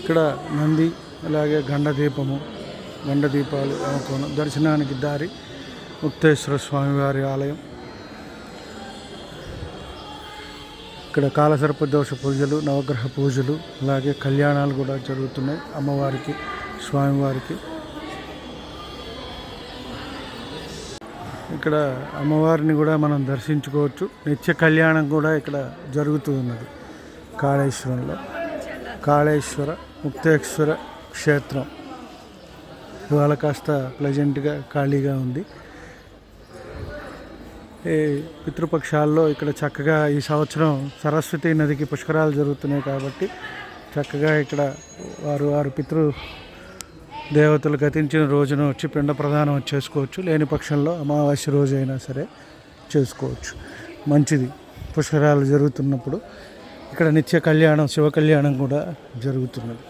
ఇక్కడ నంది, అలాగే గండ దీపాలు అనుకోను దర్శనానికి దారి ముక్తేశ్వర స్వామివారి ఆలయం. ఇక్కడ కాలసర్ప దోష పూజలు, నవగ్రహ పూజలు, అలాగే కళ్యాణాలు కూడా జరుగుతున్నాయి అమ్మవారికి, స్వామివారికి. ఇక్కడ అమ్మవారిని కూడా మనం దర్శించుకోవచ్చు. నిత్య కళ్యాణం కూడా ఇక్కడ జరుగుతూ ఉన్నది కాళేశ్వరంలో. కాళేశ్వర ముక్తేశ్వర క్షేత్రం ఇవాళ కాస్త ప్లెజెంట్గా ఖాళీగా ఉంది. ఈ పితృపక్షాల్లో ఇక్కడ చక్కగా ఈ సంవత్సరం సరస్వతి నదికి పుష్కరాలు జరుగుతున్నాయి కాబట్టి చక్కగా ఇక్కడ వారు పితృ దేవతలు గతించిన రోజున వచ్చి పిండ ప్రదానం చేసుకోవచ్చు. లేని పక్షంలో అమావాస్య రోజు అయినా సరే చేసుకోవచ్చు. మంచిది. పుష్కరాలు జరుగుతున్నప్పుడు ఇక్కడ నిత్య కళ్యాణం, శివ కళ్యాణం కూడా జరుగుతున్నది.